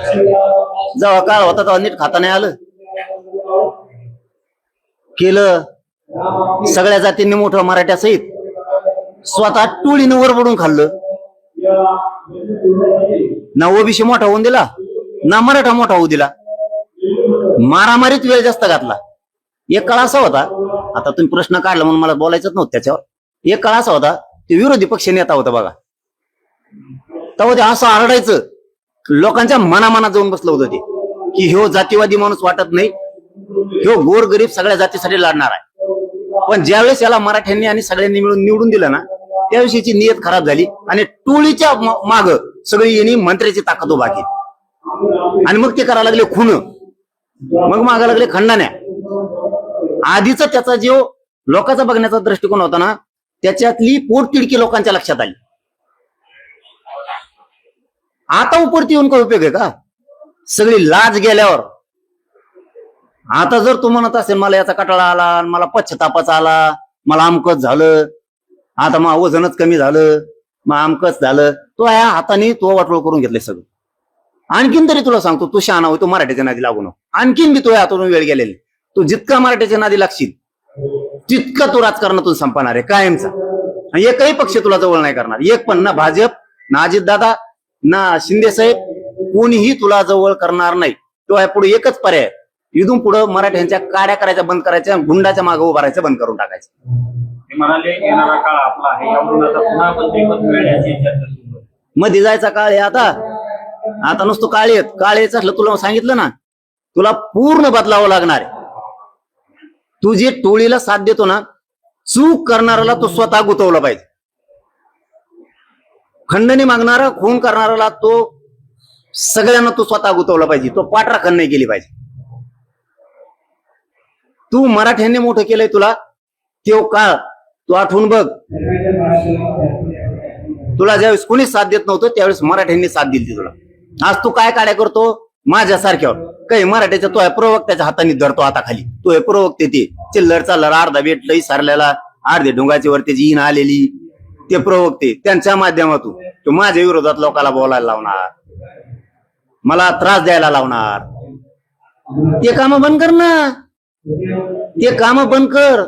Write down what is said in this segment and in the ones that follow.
जेव्हा काळ होता तेव्हा नीट खाता नाही आलं. केलं सगळ्या जातींनी मोठं मराठ्यासहित स्वतः टोळीनं वरबडून खाल्लं. ना ओबीसी मोठा होऊन दिला ना मराठा मोठा होऊ दिला. मारामारीत वेळ जास्त घातला. एक काळ असा होता, आता तुम्ही प्रश्न काढला म्हणून मला बोलायचंच नव्हतं त्याच्यावर. एक काळ असा होता, ते विरोधी पक्ष नेता होता बघा, तेव्हा ते असं आरडायचं, लोकांच्या मनामनात जाऊन बसलं होतं ते की ह्यो जातीवादी माणूस वाटत नाही, ह्यो गोरगरीब सगळ्या जातीसाठी लढणार आहे. पण ज्यावेळेस याला मराठ्यांनी आणि सगळ्यांनी मिळून निवडून दिलं ना, त्याविषयीची नियत खराब झाली आणि टोळीच्या माग सगळी येणी मंत्र्याची ताकद उभा केली आणि मग ते करायला लागले खून, मग मागा लागले खंडाण्या. आधीच त्याचा जो लोकांचा बघण्याचा दृष्टिकोन होता ना, त्याच्यातली पोटतिडकी लोकांच्या लक्षात आली. आता उपरती येऊन काय उपयोग आहे का? सगळी लाज गेल्यावर. आता जर तू म्हणत असेल मला याचा कटाळा आला, मला पश्चातापाचा आला, मला अमकच झालं, आता मग वजनच कमी झालं, मग अमकच झालं, तो या हाताने तो वाटोळ करून घेतलंय सगळं. आणखीन तरी तुला सांगतो, तू शहाणा होय, तू मराठीच्या नादी लागू नको. आणखीन बी तो हातून वेळ गेलेली. तू जितका मराठीच्या नादी लागशील तितका तू राजकारणातून संपणार आहे कायमचा. आणि एकही पक्ष तुला जवळ नाही करणार, एक पण, ना भाजप, ना अजितदादा, ना शिंदे साहेब, कोणीही तुला जवळ करणार नाही. तो पुढे एकच पर्याय, इथून पुढे मराठ्यांच्या काड्या करायच्या बंद करायच्या, गुंडाच्या मागे उभा राहायचं बंद करून टाकायचं. ते म्हणाले येणारा काळ आपला आहे, यावरून आता पुन्हा मंत्रिपद मिळण्याची चर्चा सुरू आहे. मध्ये जायचा काळ आहे आता. आता नुसतं काळ येत काळ यायचं असलं, तुला सांगितलं ना, तुला पूर्ण बदलावं लागणार आहे. तू जे टोळीला साथ देतो ना, चूक करणाऱ्याला तो स्वतः गुतवला पाहिजे. खंडणी मागणारा, खून करणाऱ्याला तो सगळ्यांना तो स्वतः गुतवला पाहिजे. तो पाठराखण नाही केली पाहिजे. तू मराठ्यांनी मोठं केलंय तुला, तो काळ तू आठवून बघ. तुला ज्यावेळेस कोणीच साथ देत नव्हतं त्यावेळेस मराठ्यांनी साथ दिली तुला. आज तू काय काड्या करतो माझ्यासारख्यावर? काही मराठ्याच्या तो प्रवक्त्याच्या हाताने धरतो आता खाली. तो प्रवक्ते ते चिल्लर चालर अर्धा भेटलंय सारल्याला, अर्धे ढोंगाची वर त्याची इन आलेली, ते प्रवक्ते त्यांच्या माध्यमातून तू माझ्या विरोधात लोकांना बोलायला लावणार, मला त्रास द्यायला लावणार. ते काम बंद कर ना, ते काम बंद कर.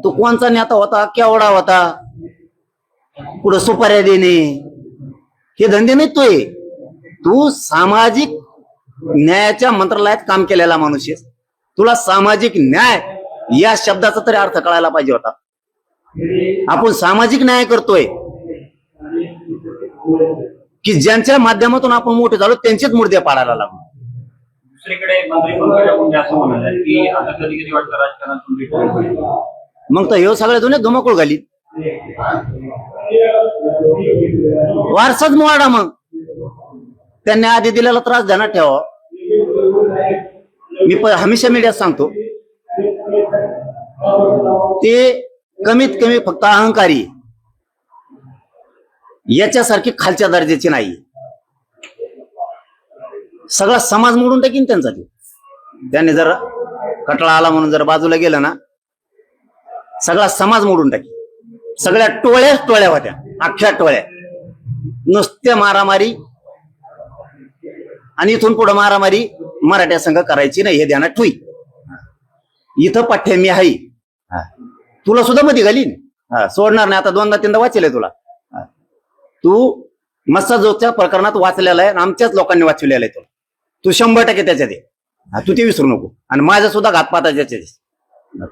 तू कोणचा नेता होता, केवढा होता, पुढे सुपाऱ्या देणे, हे धंदे नाही तोय. तू सामाजिक न्यायाच्या मंत्रालयात काम केलेला माणूस आहेस. तुला सामाजिक न्याय या शब्दाचा तरी अर्थ कळायला पाहिजे होता. आपण सामाजिक न्याय करतोय की ज्यांच्या माध्यमातून आपण मोठे झालो त्यांचेच मुर्दे पाडायला लागलो. दुसरीकडे मंत्री पंकजा मुंडे असं म्हणाले की आता कधी कधी वाटतं राजकारणातून रिटायर होईल. मग तर हे सगळे जुने धुमाकूळ घाली, वारसाच मोडा. मग त्यांनी आधी दिलेला त्रास ध्यानात ठेवा. मी हमेशा मीडियात सांगतो, ते कमीत कमी फक्त अहंकारी, याच्यासारखी खालच्या दर्जाची नाही. सगळा समाज मोडून टाकीन त्यांचा. त्यांनी जर कटळा आला म्हणून जर बाजूला गेलं ना, सगळा समाज मोडून टाकी. सगळ्या टोळ्या होत्या, अख्ख्या टोळ्या, नुसत्या मारामारी. आणि इथून पुढे मारामारी मराठ्या संघ करायची नाही, हे ध्यानात ठेवी. इथं पाठ्य मी आहे, तुला सुद्धा मध्ये घालीन, सोडणार नाही. आता 2दा-3दा वाचलंय तुला. तू मस्साजोगच्या प्रकरणात वाचलेला आहे, आमच्याच लोकांनी वाचलेला आहे तुला. तू 100% त्याच्यात आहे, तू ते विसरू नको. आणि माझा सुद्धा घातपाताच्या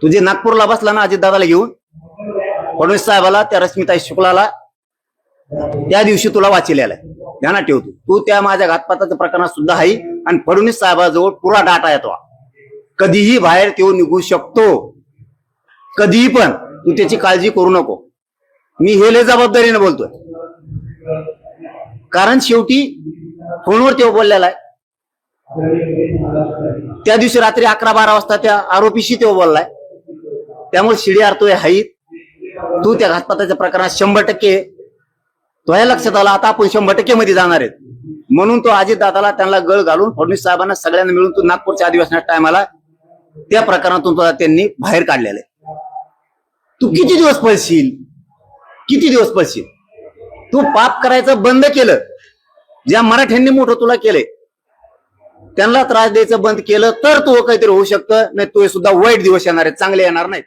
तुझे नागपूरला बसला ना अजितदादाला घेऊन, फडणवीस साहेबाला, त्या रश्मिताई शुक्लाला, त्या दिवशी तुला वाचलेला आहे, ध्यानात ठेवतो. तू त्या माझ्या घातपाताच्या प्रकरणात सुद्धा आहे. आणि फडणवीस साहेबाजवळ पुरा डाटा येतो, कधीही बाहेर तो निघू शकतो, कधीही. पण तू त्याची काळजी करू नको. मी हे लय जबाबदारीने बोलतोय, कारण शेवटी फोनवर तो बोललेला आहे. त्या दिवशी रात्री 11-12 वाजता त्या आरोपीशी तो बोललाय. त्यामुळे शिडीआर तो हाई. तू त्या घातपाताच्या प्रकरणात 100% तो या लक्षात आला. आता आपण 100% मध्ये जाणार आहेत म्हणून तो अजितदादाला त्यांना गळ घालून फडणवीस साहेबांना सगळ्यांना मिळून तू नागपूरच्या अधिवेशनाच्या टायमाला त्या प्रकरणातून त्यांनी बाहेर काढलेलं आहे. तू किती दिवस पळशील, किती दिवस पळशील? तू पाप करायचं बंद केलं, ज्या मराठ्यांनी मोठं तुला केलंय त्यांना त्रास द्यायचं बंद केलं तर तो काहीतरी होऊ शकतं, नाही तो सुद्धा वाईट दिवस येणार आहेत, चांगले येणार नाहीत.